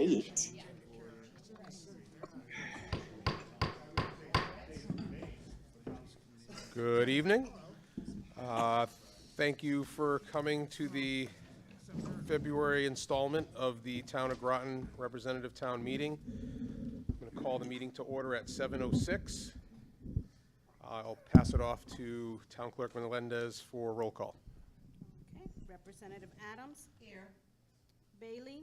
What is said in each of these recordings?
Right. Good evening. Thank you for coming to the February installment of the Town of Groton Representative Town Meeting. I'm going to call the meeting to order at 7:06. I'll pass it off to Town Clerk Melendez for roll call. Okay, Representative Adams? Here. Bailey?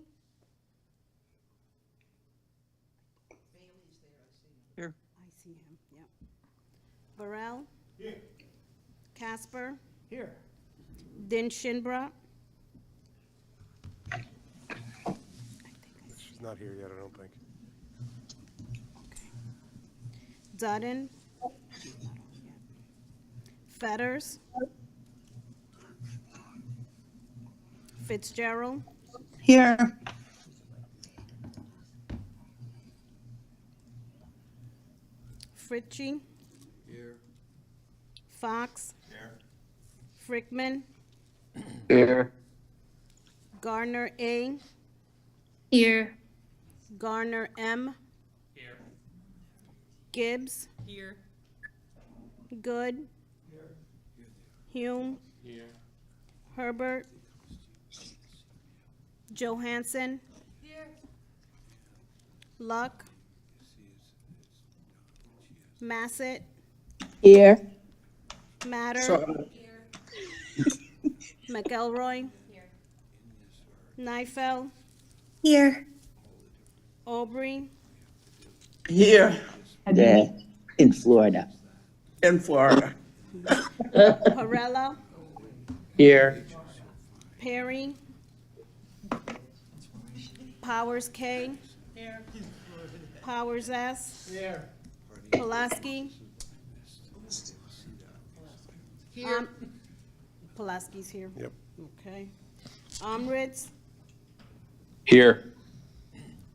Bailey's there, I see him. Here. I see him, yep. Burrell? Here. Casper? Here. Din Shinbra? She's not here yet, I don't think. Okay. Dutton? Fetters? Fitzgerald? Here. Fritchie? Here. Fox? Here. Frickman? Here. Gardner A? Here. Garner M? Here. Gibbs? Here. Good? Hume? Here. Herbert? Johansson? Here. Luck? Massett? Here. Matter? McElroy? Neifeld? Here. Aubrey? Here In Florida. in Florida. Perella? Here. Perry? Powers K? Powers S? Here. Pulaski? Here. Pulaski's here. Yep. Okay. Omritz? Here.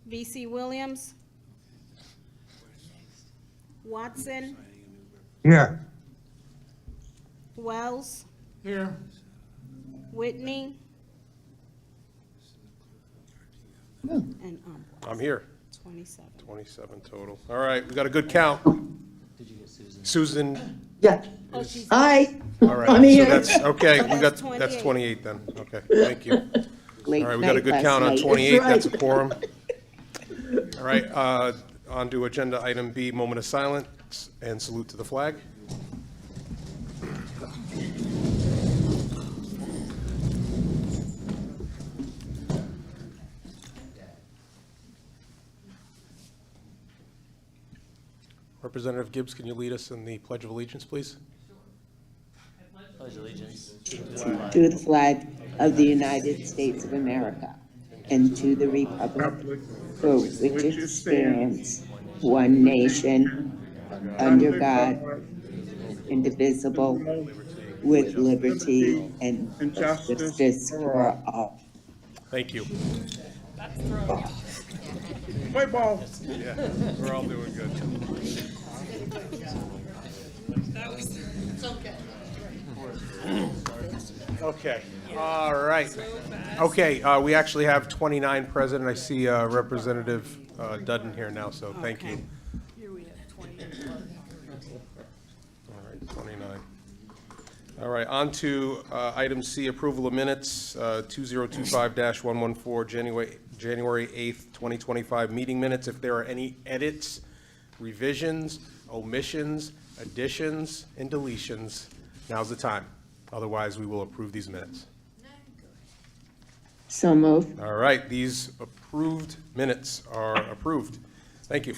V.C. Williams? Watson? Here. Wells? Here. Oh. Whitney? And I'm here. 27. 27 total. All right, we got a good count. Did you get Susan? Susan, Yeah. Oh, she's Hi. all right. I'm So here. that's, okay, we got, That's that's 28. 28 then. Okay, thank you. Late All right, we got a night good last count on night. 28, that's a Right. quorum. All right, on to agenda item B, moment of silence and salute to the flag. Representative Gibbs, can you lead us in the Pledge of Allegiance, please? Pledge allegiance. To the flag of the United States of America and to the republic for which it stands, one nation, under God, indivisible, with liberty and justice for all. Thank you. Play ball. Yeah, we're all doing good. Okay, all right. Okay, we actually have 29 present. I see Representative Dudden here now, so thank you. Here we have 28. All right, 29. All right, on to item C, approval of minutes, 2025-114, January 8th, 2025 meeting minutes. If there are any edits, revisions, omissions, additions, and deletions, now's the time. Otherwise, we will approve these minutes. So moved. All right, these approved minutes are approved. Thank you.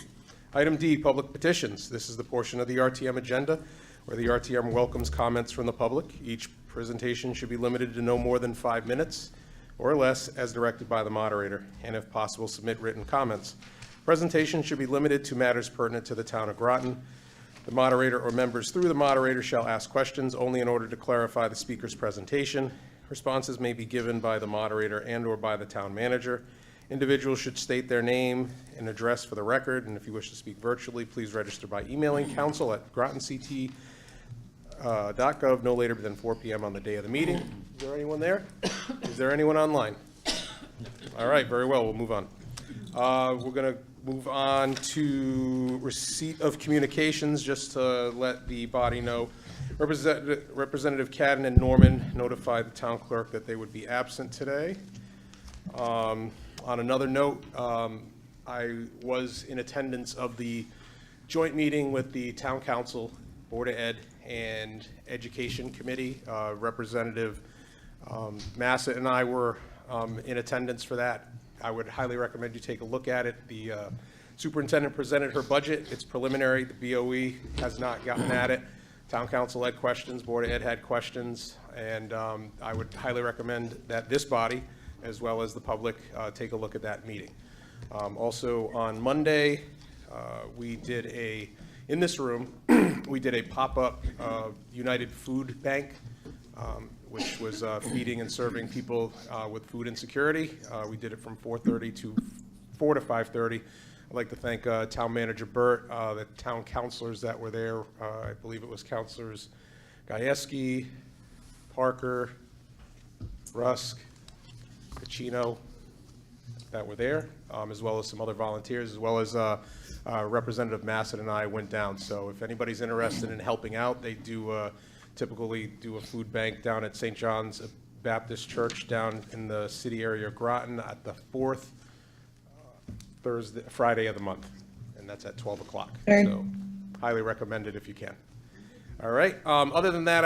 Item D, public petitions. This is the portion of the RTM agenda where the RTM welcomes comments from the public. Each presentation should be limited to no more than 5 minutes or less as directed by the moderator, and if possible, submit written comments. Presentation should be limited to matters pertinent to the town of Groton. The moderator or members through the moderator shall ask questions only in order to clarify the speaker's presentation. Responses may be given by the moderator and/or by the town manager. Individuals should state their name and address for the record, and if you wish to speak virtually, please register by emailing council@grotonct.gov no later than 4 p.m. on the day of the meeting. Is there anyone there? Is there anyone online? All right, very well, we'll move on. We're going to move on to receipt of communications, just to let the body know. Representative Cadden and Norman notified the town clerk that they would be absent today. On another note, I was in attendance of the joint meeting with the Town Council, Board of Ed, and Education Committee. Representative Massett and I were in attendance for that. I would highly recommend you take a look at it. The superintendent presented her budget. It's preliminary. The BOE has not gotten at it. Town Council had questions, Board of Ed had questions, and I would highly recommend that this body, as well as the public, take a look at that meeting. Also on Monday, we did in this room, we did a pop-up United Food Bank, which was feeding and serving people with food insecurity. We did it from 4:30 to 4 to 5:30. I'd like to thank Town Manager Burt, the town councilors that were there. I believe it was Councilors Gajewski, Parker, Rusk, Pacino that were there, as well as some other volunteers, as well as Representative Massett and I went down. So if anybody's interested in helping out, they do typically do a food bank down at St. John's Baptist Church down in the city area of Groton at the fourth Friday of the month, and that's at 12 o'clock. So highly recommend it if you can. All right. Other than that,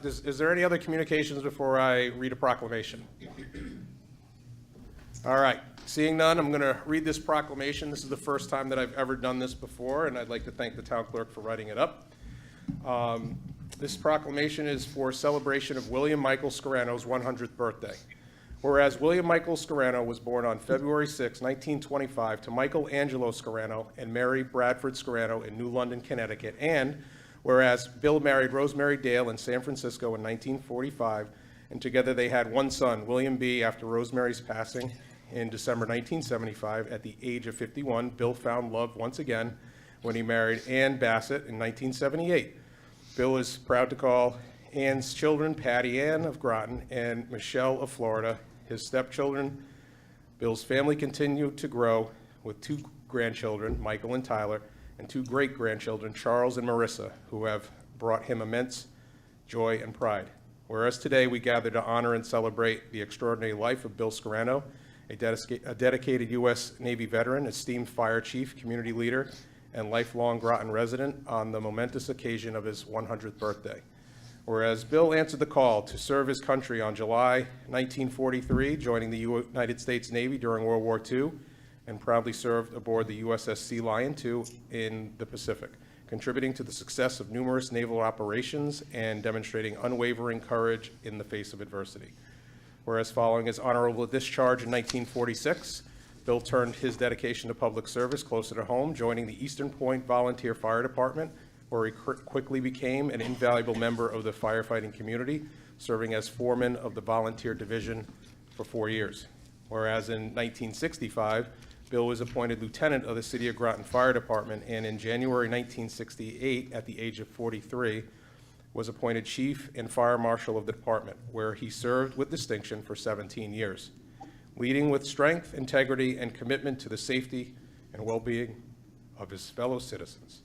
is there any other communications before I read a proclamation? All right. Seeing none, I'm going to read this proclamation. This is the first time that I've ever done this before, and I'd like to thank the town clerk for writing it up. This proclamation is for celebration of William Michael Scarano's 100th birthday. Whereas William Michael Scarano was born on February 6, 1925, to Michael Angelo Scarano and Mary Bradford Scarano in New London, Connecticut, and whereas Bill married Rosemary Dale in San Francisco in 1945, and together they had one son, William B. After Rosemary's passing in December 1975, at the age of 51, Bill found love once again when he married Ann Bassett in 1978. Bill is proud to call Ann's children Patty Ann of Groton and Michelle of Florida his stepchildren. Bill's family continued to grow with 2 grandchildren, Michael and Tyler, and 2 great-grandchildren, Charles and Marissa, who have brought him immense joy and pride. Whereas today we gather to honor and celebrate the extraordinary life of Bill Scarano, a dedicated U.S. Navy veteran, esteemed fire chief, community leader, and lifelong Groton resident on the momentous occasion of his 100th birthday. Whereas Bill answered the call to serve his country on July 1943, joining the United States Navy during World War II, and proudly served aboard the USS Sea Lion II in the Pacific, contributing to the success of numerous naval operations and demonstrating unwavering courage in the face of adversity. Whereas following his honorable discharge in 1946, Bill turned his dedication to public service closer to home, joining the Eastern Point Volunteer Fire Department, where he quickly became an invaluable member of the firefighting community, serving as foreman of the volunteer division for 4 years. Whereas in 1965, Bill was appointed lieutenant of the City of Groton Fire Department, and in January 1968, at the age of 43, was appointed chief and fire marshal of the department, where he served with distinction for 17 years, leading with strength, integrity, and commitment to the safety and well-being of his fellow citizens.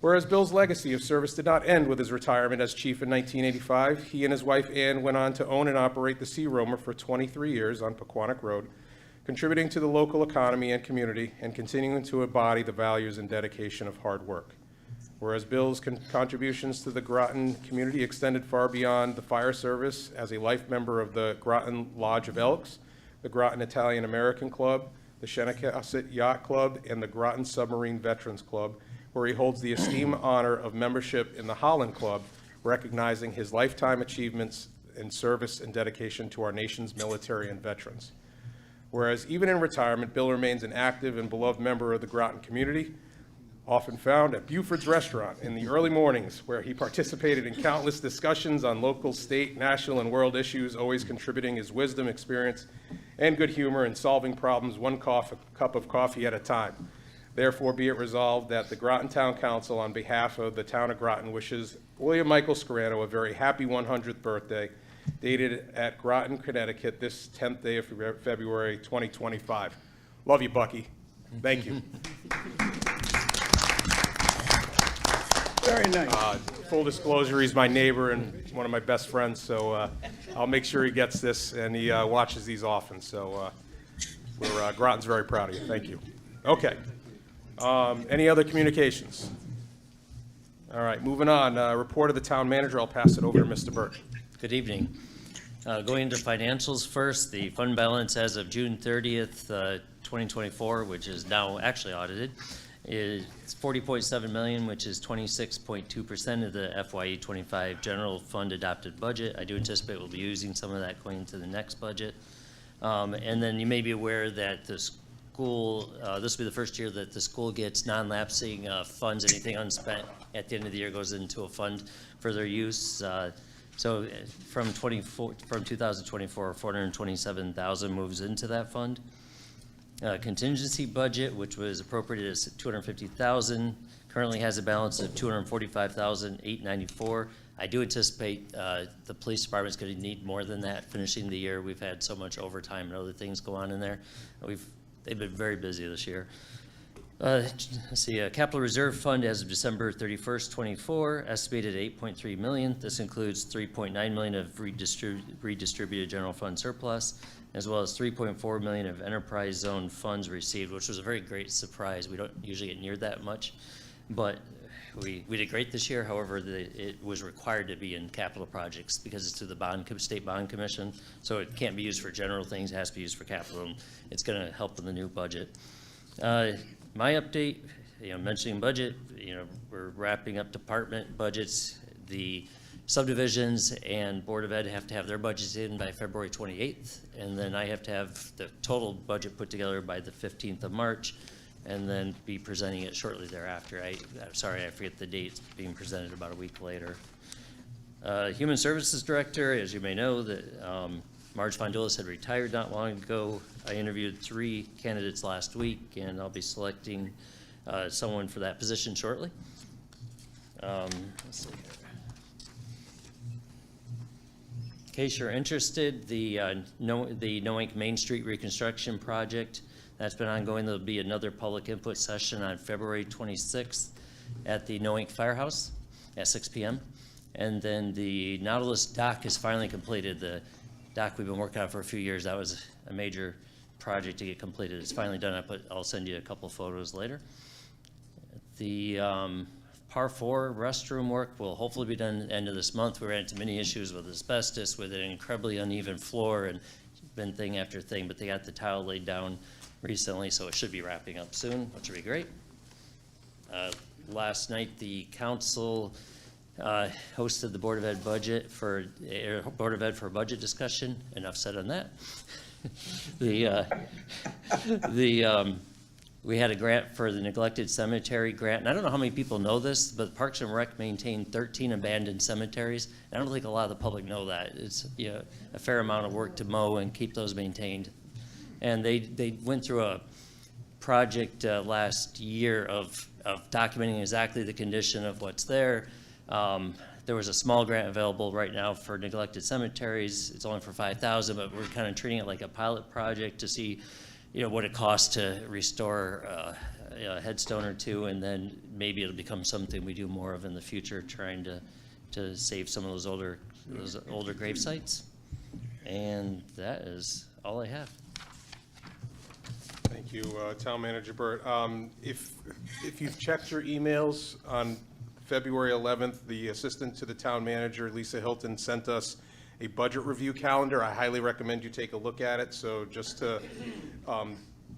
Whereas Bill's legacy of service did not end with his retirement as chief in 1985, he and his wife Ann went on to own and operate the Sea Roamer for 23 years on Pequannock Road, contributing to the local economy and community and continuing to embody the values and dedication of hard work. Whereas Bill's contributions to the Groton community extended far beyond the fire service as a life member of the Groton Lodge of Elks, the Groton Italian American Club, the Shenecasset Yacht Club, and the Groton Submarine Veterans Club, where he holds the esteemed honor of membership in the Holland Club, recognizing his lifetime achievements in service and dedication to our nation's military and veterans. Whereas even in retirement, Bill remains an active and beloved member of the Groton community, often found at Buford's Restaurant in the early mornings, where he participated in countless discussions on local, state, national, and world issues, always contributing his wisdom, experience, and good humor in solving problems one cup of coffee at a time. Therefore, be it resolved that the Groton Town Council, on behalf of the town of Groton, wishes William Michael Scarano a very happy 100th birthday, dated at Groton, Connecticut, this 10th day of February 2025. Love you, Bucky. Thank you. Very nice. Full disclosure, he's my neighbor and one of my best friends, so I'll make sure he gets this, and he watches these often, so Groton's very proud of you. Thank you. Okay. Any other communications? All right, moving on. Report of the town manager. I'll pass it over to Mr. Burt. Good evening. Going into financials first, the fund balance as of June 30th, 2024, which is now actually audited, is 40.7 million, which is 26.2% of the FYE 25 general fund adopted budget. I do anticipate we'll be using some of that going into the next budget. And then you may be aware that the school, this will be the first year that the school gets non-lapsing funds. Anything unspent at the end of the year goes into a fund for their use. So from 2024, 427,000 moves into that fund. Contingency budget, which was appropriated as 250,000, currently has a balance of 245,894. I do anticipate the police department's going to need more than that finishing the year. We've had so much overtime and other things go on in there. They've been very busy this year. Let's see, capital reserve fund as of December 31st, 24, estimated at 8.3 million. This includes 3.9 million of redistributed general fund surplus, as well as 3.4 million of enterprise zone funds received, which was a very great surprise. We don't usually get near that much, but we did great this year. However, it was required to be in capital projects because it's through the state bond commission, so it can't be used for general things. It has to be used for capital, and it's going to help in the new budget. My update, mentioning budget, we're wrapping up department budgets. The subdivisions and Board of Ed have to have their budgets in by February 28th, and then I have to have the total budget put together by the 15th of March, and then be presenting it shortly thereafter. I'm sorry, I forget the date. It's being presented about a week later. Human Services Director, as you may know, Marge Fondulis had retired not long ago. I interviewed 3 candidates last week, and I'll be selecting someone for that position shortly. Let's see here. In case you're interested, the Noink Main Street reconstruction project, that's been ongoing. There'll be another public input session on February 26th at the Noink Firehouse at 6 p.m. And then the Nautilus dock is finally completed. The dock we've been working on for a few years. That was a major project to get completed. It's finally done. I'll send you a couple photos later. The Par 4 restroom work will hopefully be done at the end of this month. We ran into many issues with asbestos, with an incredibly uneven floor, and been thing after thing, but they got the tile laid down recently, so it should be wrapping up soon, which will be great. Last night, the council hosted the Board of Ed Board of Ed for a budget discussion. Enough said on that. We had a grant for the neglected cemetery grant, and I don't know how many people know this, but Parks and Rec maintained 13 abandoned cemeteries. I don't think a lot of the public know that. It's a fair amount of work to mow and keep those maintained. And they went through a project last year of documenting exactly the condition of what's there. There was a small grant available right now for neglected cemeteries. It's only for $5,000, but we're kind of treating it like a pilot project to see, what it costs to restore a headstone or two, and then maybe it'll become something we do more of in the future, trying to save some of those older grave sites. And that is all I have. Thank you, Town Manager Burt. If you've checked your emails on February 11th, the assistant to the town manager, Lisa Hilton, sent us a budget review calendar. I highly recommend you take a look at it. So just to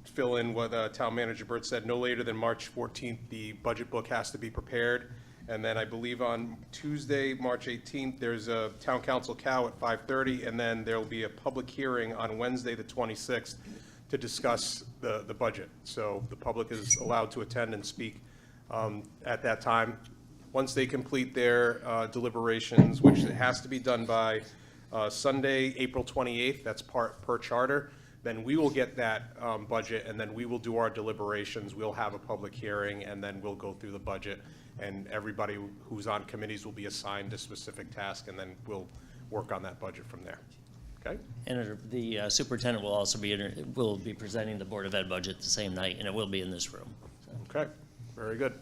fill in what Town Manager Burt said, no later than March 14th, the budget book has to be prepared. And then I believe on Tuesday, March 18th, there's a town council cow at 5:30, and then there'll be a public hearing on Wednesday, the 26th, to discuss the budget. So the public is allowed to attend and speak at that time. Once they complete their deliberations, which it has to be done by Sunday, April 28th, that's per charter, then we will get that budget, and then we will do our deliberations. We'll have a public hearing, and then we'll go through the budget, and everybody who's on committees will be assigned a specific task, and then we'll work on that budget from there. Okay? And the superintendent will also will be presenting the Board of Ed budget the same night, and it will be in this room. So. Okay, very good.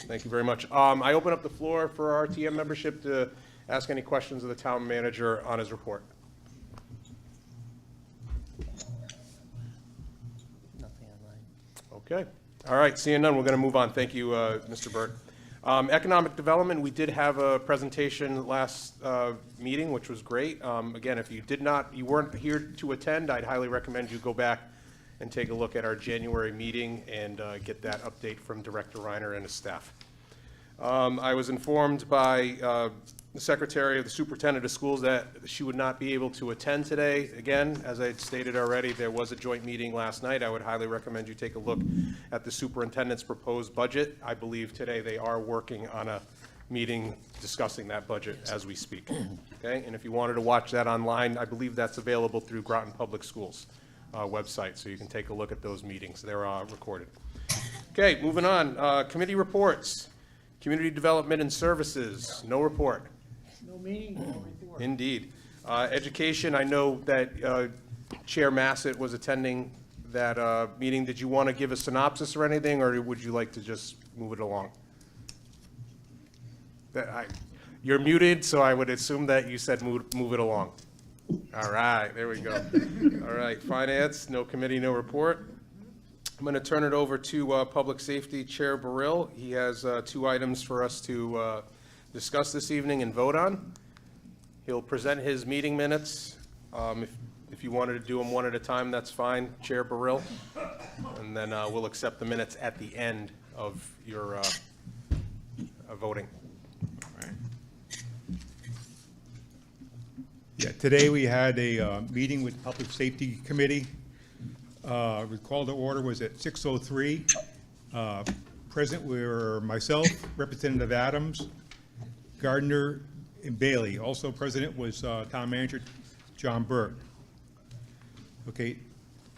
Thank you very much. I open up the floor for our RTM membership to ask any questions of the town manager on his report. Nothing online. Okay. All right, seeing none, we're going to move on. Thank you, Mr. Burt. Economic development, we did have a presentation last meeting, which was great. Again, if you weren't here to attend, I'd highly recommend you go back and take a look at our January meeting and get that update from Director Reiner and his staff. I was informed by the Secretary of the Superintendent of Schools that she would not be able to attend today. Again, as I had stated already, there was a joint meeting last night. I would highly recommend you take a look at the superintendent's proposed budget. I believe today they are working on a meeting discussing that budget as we speak. Okay, and if you wanted to watch that online, I believe that's available through Groton Public Schools website, so you can take a look at those meetings. They're recorded. Okay, moving on. Committee reports. Community Development and Services, no report. No meeting, no report. Indeed. Education, I know that Chair Massett was attending that meeting. Did you want to give a synopsis or anything, or would you like to just move it along? You're muted, so I would assume that you said move it along. All right, there we go. All right, Finance, no committee, no report. I'm going to turn it over to Public Safety Chair Burrill. He has 2 items for us to discuss this evening and vote on. He'll present his meeting minutes. If you wanted to do them one at a time, that's fine, Chair Burrill. And then we'll accept the minutes at the end of your voting. Yeah, today we had a meeting with Public Safety Committee. Recall the order was at 6:03. Present were myself, Representative Adams, Gardner, and Bailey. Also present was Town Manager John Burke. Okay,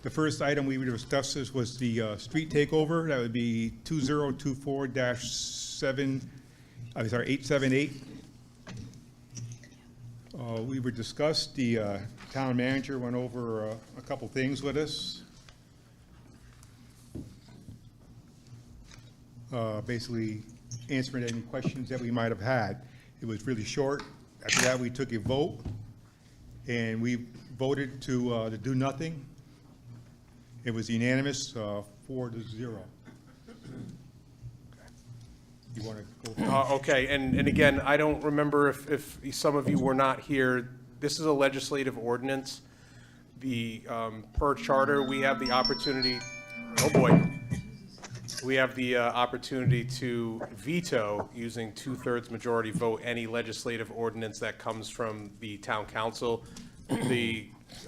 the first item we would discuss was the street takeover. That would be 878. We would discuss, the town manager went over a couple things with us. Basically answering any questions that we might have had. It was really short. After that, we took a vote, and we voted to do nothing. It was unanimous, 4-0. You want to go? Okay, and again, I don't remember if some of you were not here. This is a legislative ordinance. Per charter, we have the opportunity, oh boy, we have the opportunity to veto using 2/3 majority vote any legislative ordinance that comes from the town council.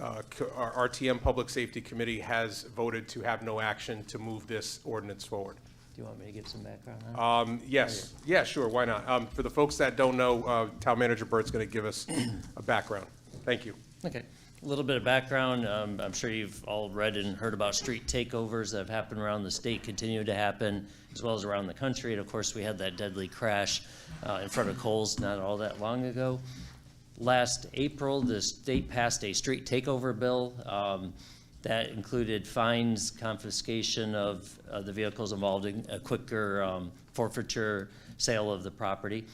Our RTM Public Safety Committee has voted to have no action to move this ordinance forward. Do you want me to give some background on it? Yes. Yeah, sure, why not? For the folks that don't know, Town Manager Burt's going to give us a background. Thank you. Okay, a little bit of background. I'm sure you've all read and heard about street takeovers that have happened around the state, continue to happen, as well as around the country. And of course, we had that deadly crash in front of Kohl's not all that long ago. Last April, the state passed a street takeover bill that included fines, confiscation of the vehicles involved in a quicker forfeiture sale of the property.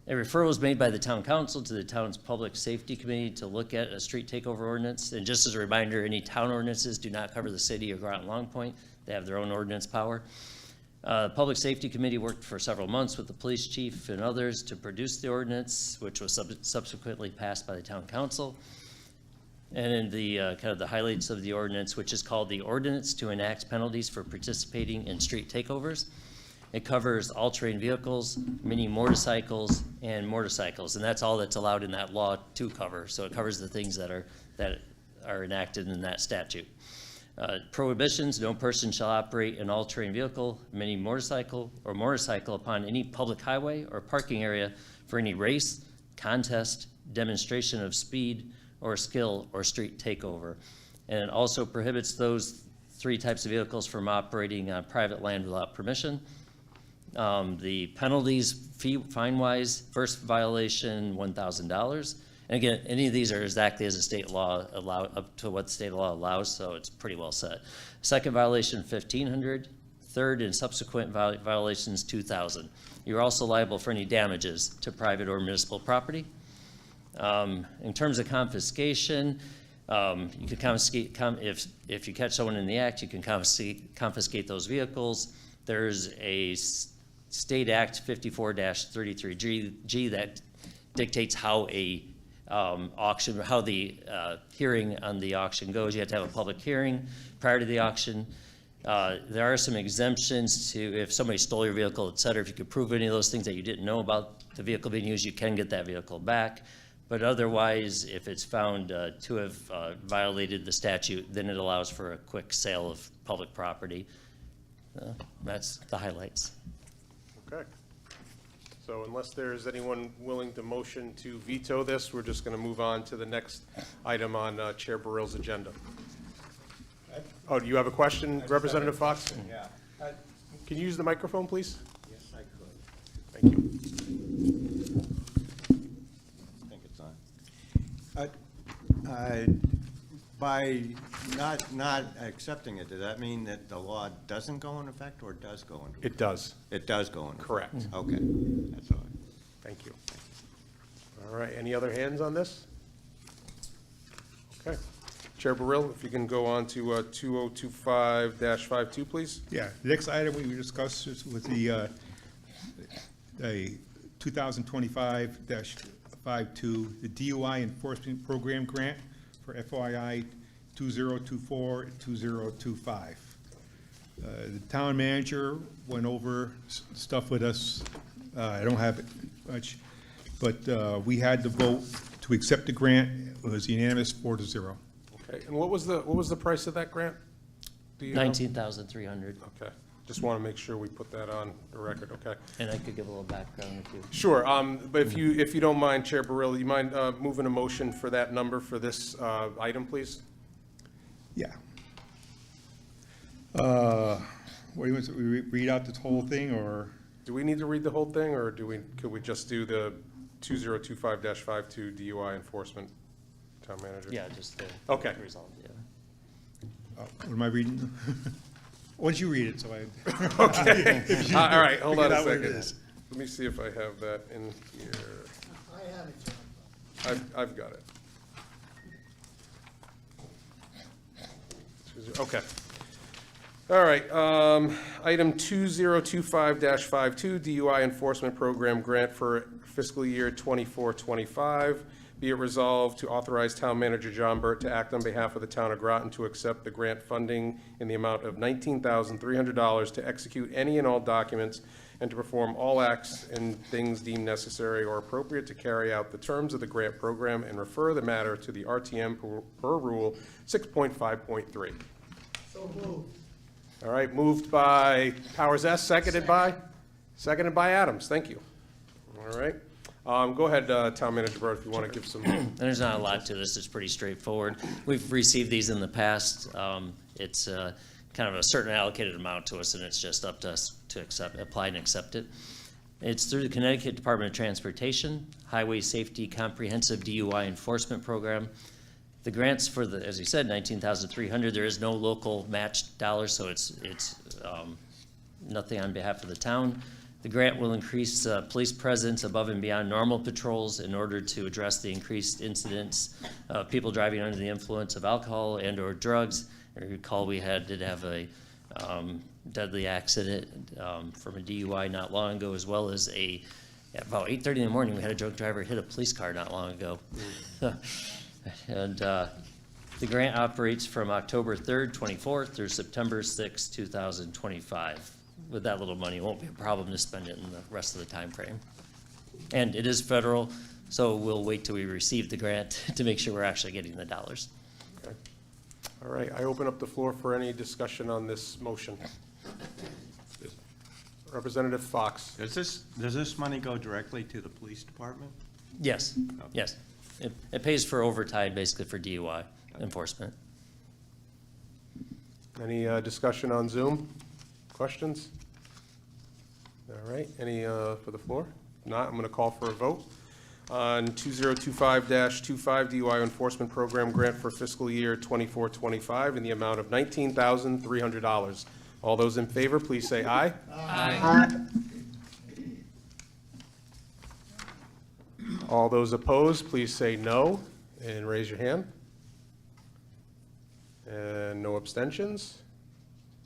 A referral was made by the town council to the town's public safety committee to look at a street takeover ordinance. And just as a reminder, any town ordinances do not cover the city or Groton Long Point. They have their own ordinance power. The Public Safety Committee worked for several months with the police chief and others to produce the ordinance, which was subsequently passed by the town council. And in the kind of the highlights of the ordinance, which is called the Ordinance to Enact Penalties for Participating in Street Takeovers. It covers all-terrain vehicles, mini motorcycles, and motorcycles, and that's all that's allowed in that law to cover. So it covers the things that are enacted in that statute. Prohibitions: no person shall operate an all-terrain vehicle, mini motorcycle, or motorcycle upon any public highway or parking area for any race, contest, demonstration of speed or skill or street takeover. And it also prohibits those 3 types of vehicles from operating on private land without permission. The penalties, fine-wise, first violation, $1,000. And again, any of these are exactly as the state law up to what the state law allows, so it's pretty well set. Second violation, $1,500. Third and subsequent violations, $2,000. You're also liable for any damages to private or municipal property. In terms of confiscation, you can confiscate, if you catch someone in the act, you can confiscate those vehicles. There's a State Act 54-33G that dictates how a auction, how the hearing on the auction goes. You have to have a public hearing prior to the auction. There are some exemptions to if somebody stole your vehicle, et cetera. If you could prove any of those things that you didn't know about the vehicle being used, you can get that vehicle back. But otherwise, if it's found to have violated the statute, then it allows for a quick sale of public property. That's the highlights. Okay. So unless there's anyone willing to motion to veto this, we're just going to move on to the next item on Chair Burrell's agenda. Oh, do you have a question, Representative Fox? Yeah. Can you use the microphone, please? Yes, I could. Thank you. I think it's on. By not accepting it, does that mean that the law doesn't go into effect or does go into effect? It does. It does go into effect? Correct. Okay, that's all. Thank you. All right, any other hands on this? Okay. Chair Burrell, if you can go on to 2025-52, please. Yeah, the next item we discussed was the 2025-52, the DUI Enforcement Program Grant for FYI 2024 and 2025. The town manager went over stuff with us. I don't have it much, but we had to vote to accept the grant. It was unanimous 4-0. Okay, and what was the price of that grant? Do you know? $19,300. Okay, just want to make sure we put that on the record, okay? And I could give a little background if you. Sure, but if you don't mind, Chair Burrell, you mind moving a motion for that number for this item, please? Yeah. What do you want, to read out this whole thing, or? Do we need to read the whole thing, or could we just do the 2025-52 DUI enforcement, town manager? Yeah, just the Okay. result, yeah. What am I reading? Once you read it, so I. Okay. All right, hold on Figure a out what it second. is. Let me see if I have that in here. I have it, John. I've got it. Okay. All right, item 2025-52, DUI Enforcement Program Grant for fiscal year 24-25. Be it resolved to authorize Town Manager John Burt to act on behalf of the Town of Groton to accept the grant funding in the amount of $19,300 to execute any and all documents and to perform all acts and things deemed necessary or appropriate to carry out the terms of the grant program and refer the matter to the RTM per Rule 6.5.3. So moved. All right, moved by Powers S., seconded by Adams. Thank you. All right. Go ahead, Town Manager Burt, if you want to give some. And there's not a lot to this, it's pretty straightforward. We've received these in the past. It's kind of a certain allocated amount to us, and it's just up to us to apply and accept it. It's through the Connecticut Department of Transportation, Highway Safety Comprehensive DUI Enforcement Program. The grants for the, as you said, $19,300. There is no local matched dollars, so it's nothing on behalf of the town. The grant will increase police presence above and beyond normal patrols in order to address the increased incidents of people driving under the influence of alcohol and/or drugs. I recall we did have a deadly accident from a DUI not long ago, as well as at about 8:30 in the morning, we had a drunk driver hit a police car not long ago. And the grant operates from October 3rd, 24th through September 6th, 2025. With that little money, it won't be a problem to spend it in the rest of the time frame. And it is federal, so we'll wait till we receive the grant to make sure we're actually getting the dollars. Okay. All right, I open up the floor for any discussion on this motion. Representative Fox. Does this money go directly to the police department? Yes, yes. It pays for overtime, basically, for DUI enforcement. Any discussion on Zoom? Questions? All right, any for the floor? If not, I'm going to call for a vote. on 2025-25 DUI Enforcement Program Grant for fiscal year 24-25 in the amount of $19,300. All those in favor, please say aye. All those opposed, please say no and raise your hand. And no abstentions?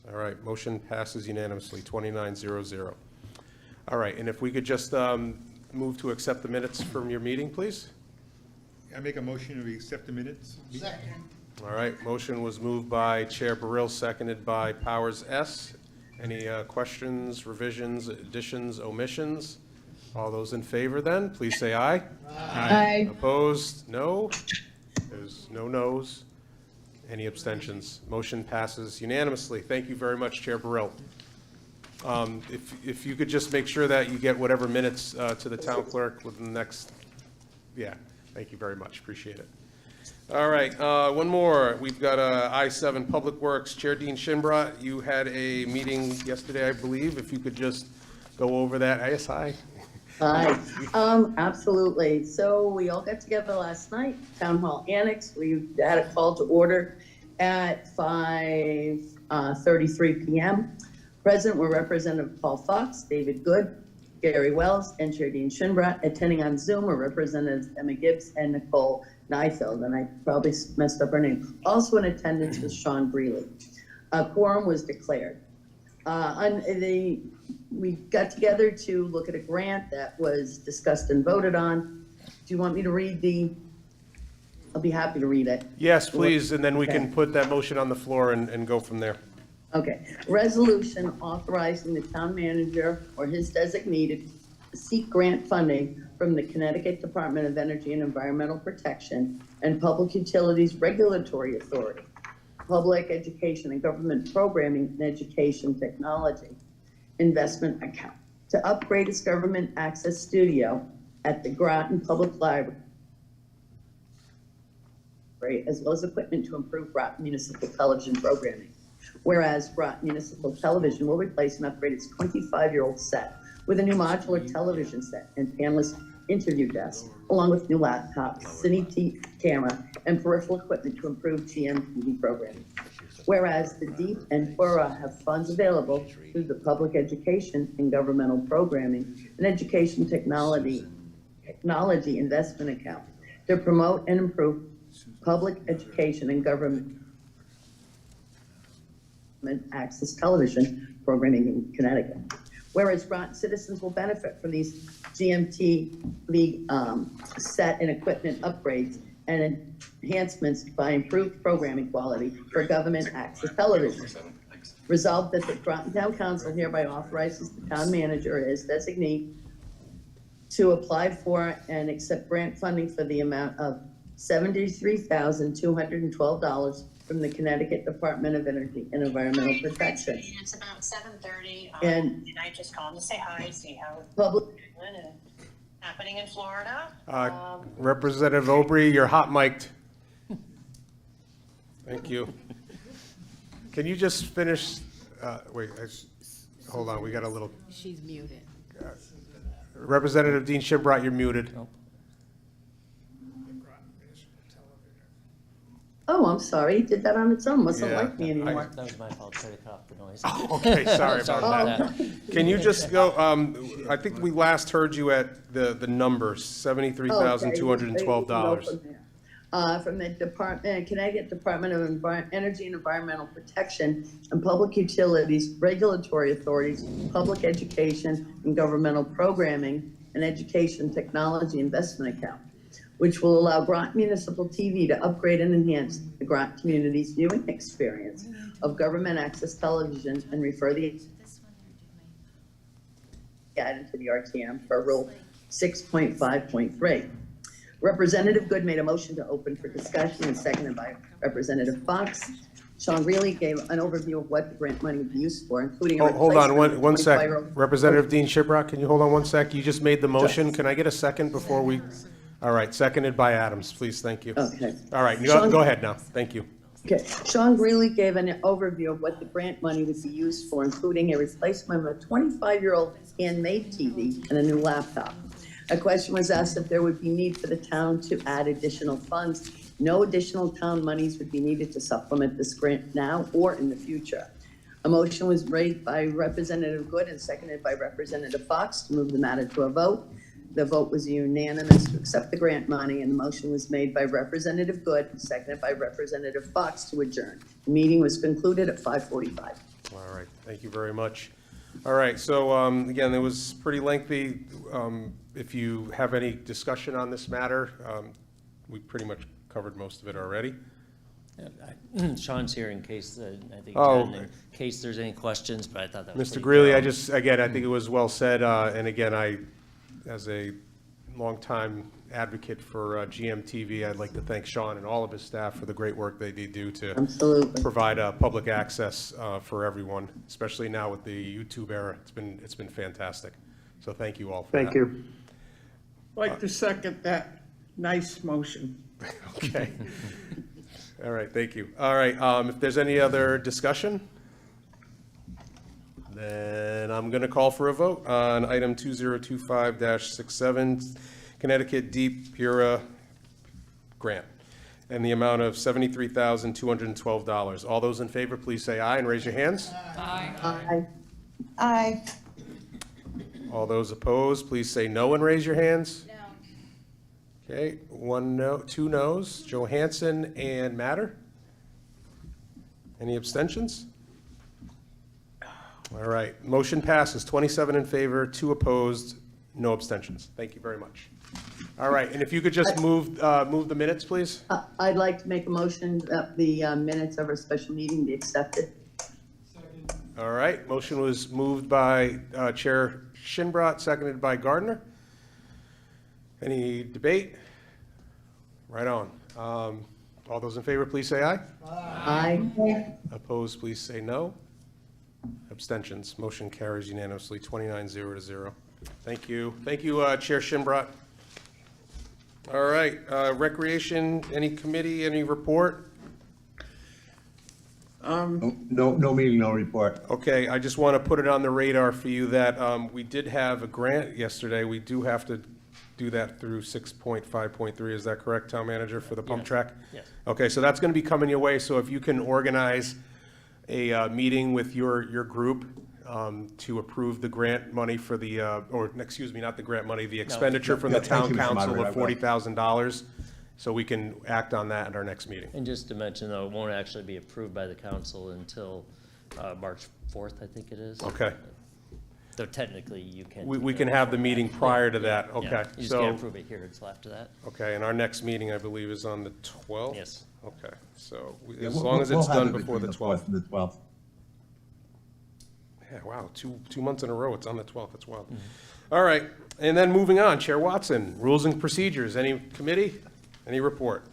All right, motion passes unanimously, 29-0-0. All right, and if we could just move to accept the minutes from your meeting, please? I make a motion to accept the minutes. Second. All right, motion was moved by Chair Baril, seconded by Powers S. Any questions, revisions, additions, omissions? All those in favor then, please say aye. Aye. Opposed? No. There's no noes. Any abstentions? Motion passes unanimously. Thank you very much, Chair Baril. If you could just make sure that you get whatever minutes to the town clerk within the next, yeah, thank you very much, appreciate it. All right, one more. We've got I-7 Public Works. Chair Dean Shinbrat, you had a meeting yesterday, I believe. If you could just go over that. ISI? Hi, absolutely. So we all got together last night, Town Hall Annex. We had a call to order at 5:33 p.m. Present were Representative Paul Fox, David Good, Gary Wells, and Chair Dean Shinbrat. Attending on Zoom were Representatives Emma Gibbs and Nicole Neifeld, and I probably messed up her name. Also in attendance was Sean Greeley. A quorum was declared. We got together to look at a grant that was discussed and voted on. Do you want me to read I'll be happy to read it. Yes, please, and then we Okay. can put that motion on the floor and go from there. Okay, resolution authorizing the town manager or his designee to seek grant funding from the Connecticut Department of Energy and Environmental Protection and Public Utilities Regulatory Authority, Public Education and Government Programming and Education Technology Investment Account to upgrade its government access studio at the Groton Public Library, as well as equipment to improve Groton Municipal television programming. Whereas Groton Municipal Television will replace and upgrade its 25-year-old set with a new modular television set and panelist interview desk, along with new laptops, cine camera, and peripheral equipment to improve GMTV programming. Whereas the DEEP and FORA have funds available through the Public Education and Governmental Programming and Education Technology Investment Account to promote and improve public education and government access television programming in Connecticut. Whereas Groton citizens will benefit from these GMTV set and equipment upgrades and enhancements by improved programming quality for government access television. Resolved that the Groton Town Council hereby authorizes the town manager as designee to apply for and accept grant funding for the amount of $73,212 from the Connecticut Department of Energy and Environmental Protection. It's about 7:30, And- and I just called to say hi, see how it's Public, doing and happening in Florida. Representative Aubrey, you're hot mic'd. Thank you. Can you just finish, wait, hold on, we got a little, She's muted. Representative Dean Shinbrat, you're muted. oh, I'm sorry, it did that on its own, mustn't Yeah, like me anymore. That was my fault, try to cut off the noise. Okay, sorry about that. that. Can you just go, I think we last heard you at the number, $73,212. From the Department, Connecticut Department of Energy and Environmental Protection and Public Utilities Regulatory Authorities, Public Education and Governmental Programming and Education Technology Investment Account, which will allow Groton Municipal TV to upgrade and enhance the Groton community's viewing experience of government access television and refer the added to the RTM for Rule 6.5.3. Representative Good made a motion to open for discussion and seconded by Representative Fox. Sean Greeley gave an overview of what the grant money would be used for, including a Hold on, replacement of one sec. 25-year-old Representative Dean Shinbrat, can you hold on one sec? You just made the motion. Can I get a second before we? All right, seconded by Adams, please, thank you. Okay. All right, Sean- go ahead now, thank you. Okay, Sean Greeley gave an overview of what the grant money would be used for, including a replacement of a 25-year-old handmade TV and a new laptop. A question was asked if there would be need for the town to add additional funds. No additional town monies would be needed to supplement this grant now or in the future. A motion was made by Representative Good and seconded by Representative Fox to move the matter to a vote. The vote was unanimous to accept the grant money, and the motion was made by Representative Good and seconded by Representative Fox to adjourn. The meeting was concluded at 5:45. All right, thank you very much. All right, so again, it was pretty lengthy. If you have any discussion on this matter, we pretty much covered most of it already. Sean's here in case, I think, Oh. Jen, in case there's any questions, but I thought that was Mr. pretty Greeley, thorough. I think it was well said, and again, as a longtime advocate for GMTV, I'd like to thank Sean and all of his staff for the great work they do to Absolutely. provide public access for everyone, especially now with the YouTube era. It's been fantastic. So thank you all for that. Thank you. I'd like to second that nice motion. Okay. All right, thank you. All right, if there's any other discussion, then I'm going to call for a vote on item 2025-67, Connecticut Deep Pura Grant, and the amount of $73,212. All those in favor, please say aye and raise your hands. Aye. Aye. All those opposed, please say no and raise your hands. No. Okay, one no, two noes, Johansson and Matter. Any abstentions? All right, motion passes, 27 in favor, 2 opposed, no abstentions. Thank you very much. All right, and if you could just move the minutes, please? I'd like to make a motion that the minutes of our special meeting be accepted. All right, motion was moved by Chair Shinbrot, seconded by Gardner. Any debate? Right on. All those in favor, please say aye. Aye. Opposed, please say no. Abstentions, motion carries unanimously, 29-0. Thank you. Thank you, Chair Shinbrot. All right, Recreation, any committee, any report? No meeting, no report. Okay, I just want to put it on the radar for you that we did have a grant yesterday. We do have to do that through 6.5.3. Is that correct, Town Manager, for the pump track? Yes. Okay, so that's going to be coming your way. So if you can organize a meeting with your group to approve the grant money for the, or excuse me, not the grant money, the expenditure from the Yeah, thank town you, Mr. council Moderator, of I will. $40,000, so we can act on that at our next meeting. And just to mention, though, it won't actually be approved by the council until March 4th, I think it is. Okay. Though technically, you can. We can have the meeting prior to that, Yeah, okay. you just So, can't approve it here until after that. okay, and our next meeting, I believe, is on the 12th? Yes. Okay, so Yeah, as we'll- long as we'll it's have done it before the between 12th. And the 12th. Yeah, wow, two months in a row, it's on the 12th, that's wild. All right, and then moving on, Chair Watson, rules and procedures, any committee, any report?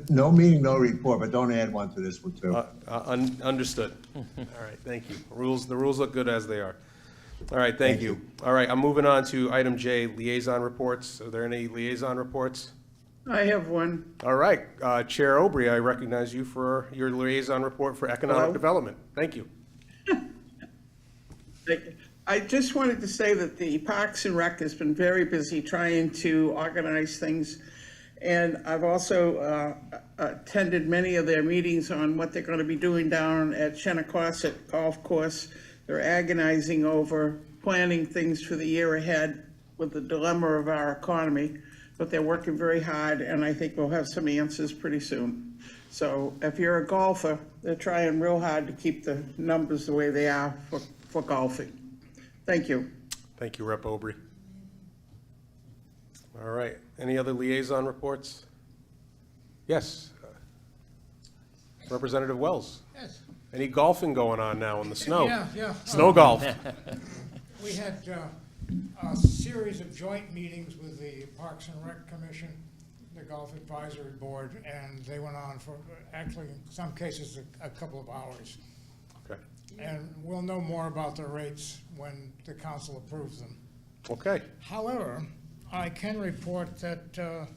No meeting, no report, but don't add one to this one, too. Understood. All right, thank you. The rules look good as they are. All right, thank you. All right, I'm moving on to item J, liaison reports. Are there any liaison reports? I have one. All right, Chair Aubry, I recognize you for your liaison report for economic Hello. development. Thank you. I just wanted to say that the Parks and Rec has been very busy trying to organize things. And I've also attended many of their meetings on what they're going to be doing down at Shennequasset Golf Course. They're agonizing over planning things for the year ahead with the dilemma of our economy. But they're working very hard, and I think we'll have some answers pretty soon. So if you're a golfer, they're trying real hard to keep the numbers the way they are for golfing. Thank you. Thank you, Rep. Aubry. All right, any other liaison reports? Yes. Representative Wells, Yes. any golfing going on now in the snow? Yeah. Snow golf. We had a series of joint meetings with the Parks and Rec Commission, the Golf Advisory Board, and they went on for, actually, in some cases, a couple of hours. Okay. And we'll know more about the rates when the council approves them. Okay. However, I can report that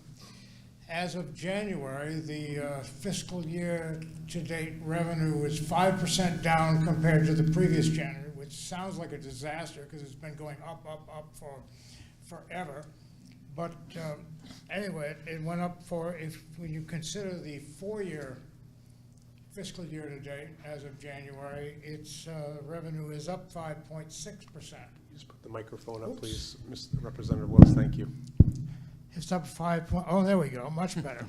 as of January, the fiscal year to date revenue is 5% down compared to the previous January, which sounds like a disaster because it's been going up forever. But anyway, it went up when you consider the 4-year fiscal year to date as of January, its revenue is up 5.6%. Just put the microphone up, Oops. please, Mr. Representative Wells, thank you. It's up oh, there we go, much better.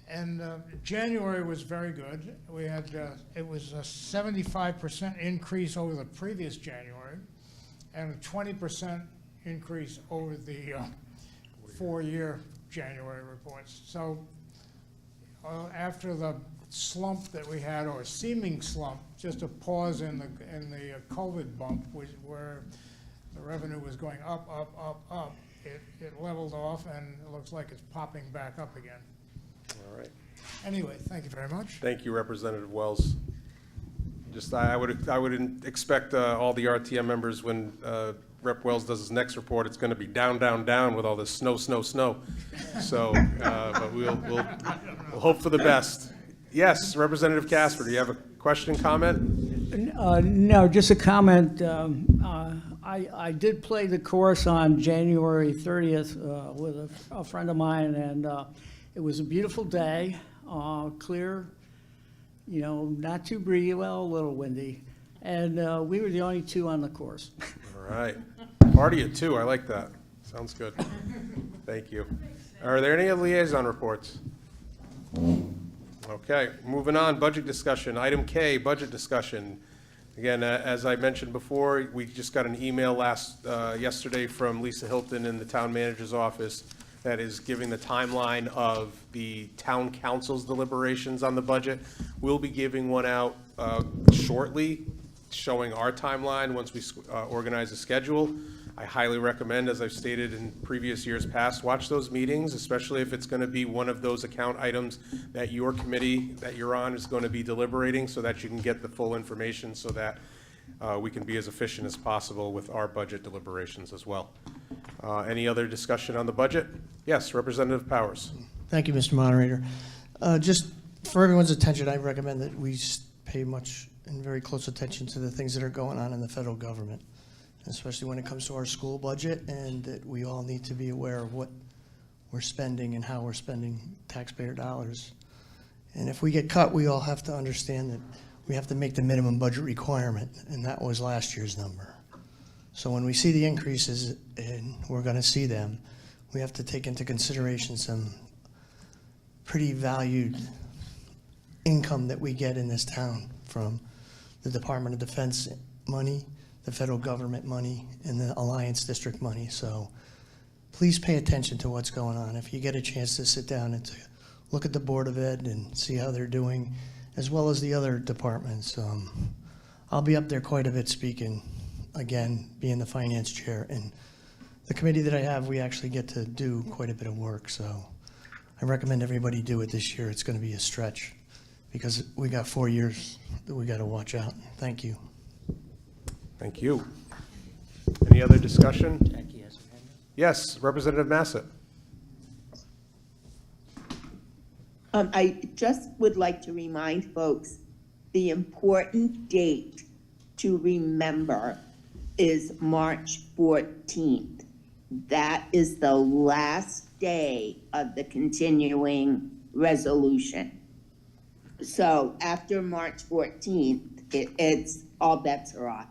And January was very good. We had, it was a 75% increase over the previous January and a 20% increase over the 4-year January reports. So after the slump that we had, or seeming slump, just a pause in the COVID bump, where the revenue was going up, it leveled off, and it looks like it's popping back up again. All right. Anyway, thank you very much. Thank you, Representative Wells. Just, I would expect all the RTM members, when Rep. Wells does his next report, it's going to be down, down, down with all this snow, snow, snow. So, but we'll hope for the best. Yes, Representative Casper, do you have a question, comment? No, just a comment. I did play the course on January 30th with a friend of mine, and it was a beautiful day, clear, you know, not too breezy, well, a little windy, and we were the only two on the course. All right. Party at 2, I like that. Sounds good. Thank you. Are there any liaison reports? Okay, moving on, budget discussion. Item K, budget discussion. Again, as I mentioned before, we just got an email yesterday from Lisa Hilton in the town manager's office that is giving the timeline of the town council's deliberations on the budget. We'll be giving one out shortly, showing our timeline once we organize a schedule. I highly recommend, as I've stated in previous years past, watch those meetings, especially if it's going to be one of those account items that your committee that you're on is going to be deliberating, so that you can get the full information, so that we can be as efficient as possible with our budget deliberations as well. Any other discussion on the budget? Yes, Representative Powers. Thank you, Mr. Moderator. Just for everyone's attention, I recommend that we pay much and very close attention to the things that are going on in the federal government, especially when it comes to our school budget, and that we all need to be aware of what we're spending and how we're spending taxpayer dollars. And if we get cut, we all have to understand that we have to make the minimum budget requirement, and that was last year's number. So when we see the increases, and we're going to see them, we have to take into consideration some pretty valued income that we get in this town from the Department of Defense money, the federal government money, and the Alliance District money. So please pay attention to what's going on. If you get a chance to sit down and to look at the Board of Ed and see how they're doing, as well as the other departments. I'll be up there quite a bit speaking, again, being the finance chair. And the committee that I have, we actually get to do quite a bit of work. So I recommend everybody do it this year. It's going to be a stretch because we got 4 years that we got to watch out. Thank you. Thank you. Any other discussion? Jackie has her hand up. Yes, Representative Massett. I just would like to remind folks, the important date to remember is March 14th. That is the last day of the continuing resolution. So after March 14th, it's all bets are off.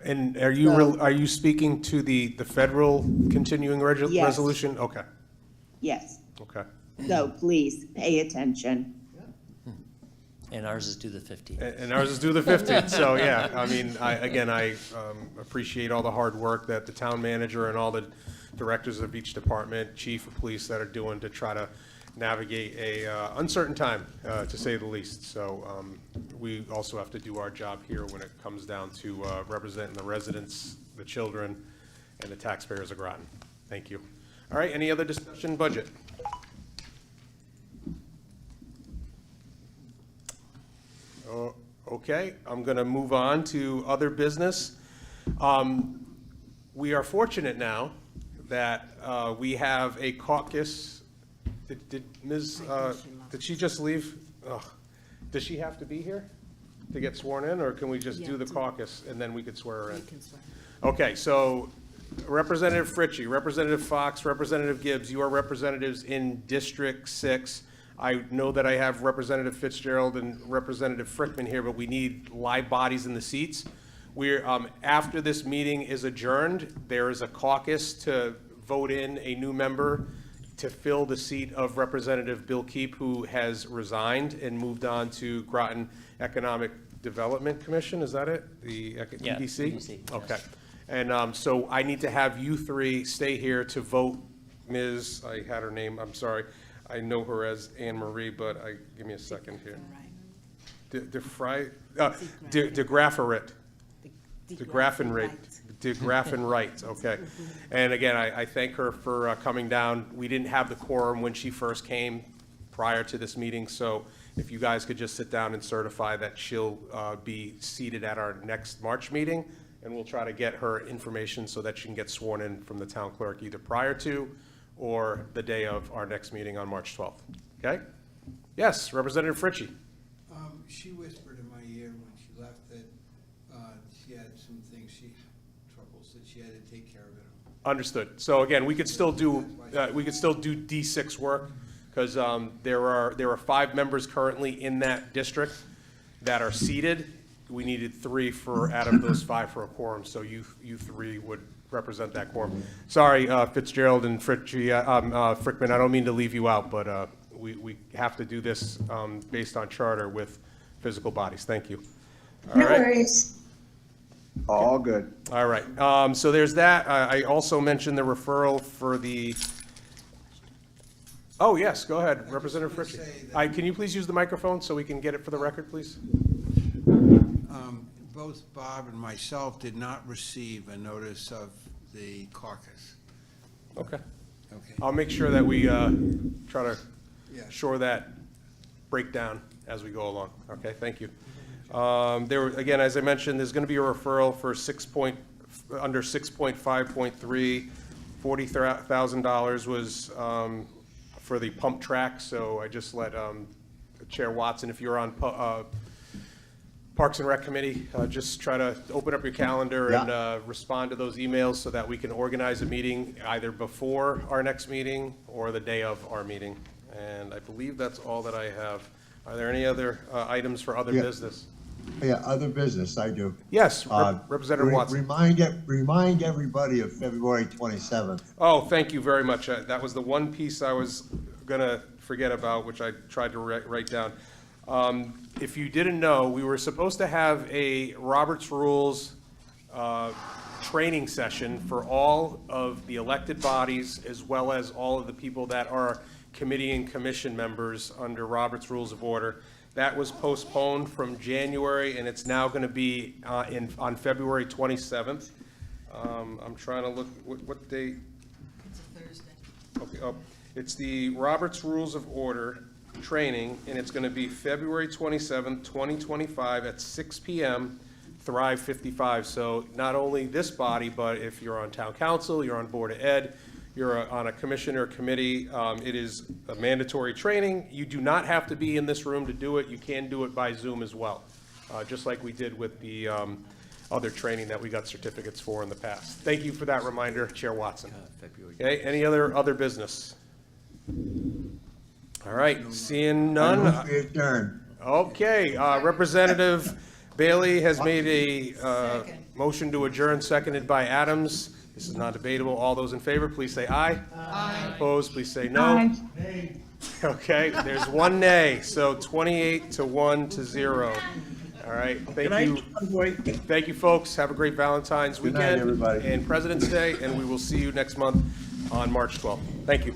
And are you speaking to the federal continuing Yes. resolution? Okay, Yes. okay. So please pay attention. And ours is due the 15th. And ours is due the 15th, so yeah, I mean, I appreciate all the hard work that the town manager and all the directors of each department, chief of police that are doing to try to navigate a uncertain time, to say the least. So we also have to do our job here when it comes down to representing the residents, the children, and the taxpayers of Groton. Thank you. All right, any other discussion? Budget. Okay, I'm going to move on to other business. We are fortunate now that we have a caucus. Did she just leave? Ugh. Does she have to be here to get sworn in, or can we just do the caucus and then we could swear her in? Okay, so Representative Fritchie, Representative Fox, Representative Gibbs, you are representatives in District 6. I know that I have Representative Fitzgerald and Representative Frickman here, but we need live bodies in the seats. We're, after this meeting is adjourned, there is a caucus to vote in a new member to fill the seat of Representative Bill Keep, who has resigned and moved on to Groton Economic Development Commission, is that it? The Yeah, EDC? EDC, yes. Okay. And so I need to have you three stay here to vote Ms., I had her name, I'm sorry. I know her as Anne Marie, but give me a second here. De Grafferit. De Graffenright, okay. And again, I thank her for coming down. We didn't have the quorum when she first came prior to this meeting, so if you guys could just sit down and certify that she'll be seated at our next March meeting, and we'll try to get her information so that she can get sworn in from the town clerk either prior to or the day of our next meeting on March 12th, okay? Yes, Representative Fritchie. She whispered in my ear when she left that she had some things, troubles that she had to take care of at home. Understood. So again, we could still do D6 work, because there are 5 members currently in that district that are seated. We needed 3 out of those 5 for a quorum, so you 3 would represent that quorum. Sorry, Fitzgerald and Frickman, I don't mean to leave you out, but we have to do this based on charter with physical bodies. Thank you. All right. worries. All good. All right, so there's that. I also mentioned the referral for the, oh, yes, go ahead, Representative Fritchie. Can you please use the microphone so we can get it for the record, please? Both Bob and myself did not receive a notice of the caucus. Okay. Okay. I'll make sure that we try to Yeah. shore that breakdown as we go along. Okay, thank you. Again, as I mentioned, there's going to be a referral for under 6.5.3, $40,000 was for the pump track, so I just let Chair Watson, if you're on Parks and Rec Committee, just try to open up your calendar and respond to those emails so that we can organize a meeting either before our next meeting or the day of our meeting. And I believe that's all that I have. Are there any other items for other business? Yeah, other business, I do. Yes, Representative Watson. Remind everybody of February 27th. Oh, thank you very much. That was the one piece I was going to forget about, which I tried to write down. If you didn't know, we were supposed to have a Robert's Rules training session for all of the elected bodies, as well as all of the people that are committee and commission members under Robert's Rules of Order. That was postponed from January, and it's now going to be on February 27th. I'm trying to look, what date? It's a Thursday. Okay, oh, it's the Robert's Rules of Order training, and it's going to be February 27th, 2025 at 6 p.m., Thrive 55. So not only this body, but if you're on town council, you're on Board of Ed, you're on a commission or committee, it is a mandatory training. You do not have to be in this room to do it. You can do it by Zoom as well, just like we did with the other training that we got certificates for in the past. Thank you for that reminder, Chair Watson. Okay, any other business? All right, seeing none. Okay, Representative Bailey has made a motion to adjourn, seconded by Adams. This is not debatable. All those in favor, please say aye. Aye. Opposed, please say no. Aye. Okay, there's one nay, so 28 to 1 to 0. All right, thank you. Thank you, folks. Have a great Valentine's weekend. Good night, everybody. And President's Day, and we will see you next month on March 12th. Thank you.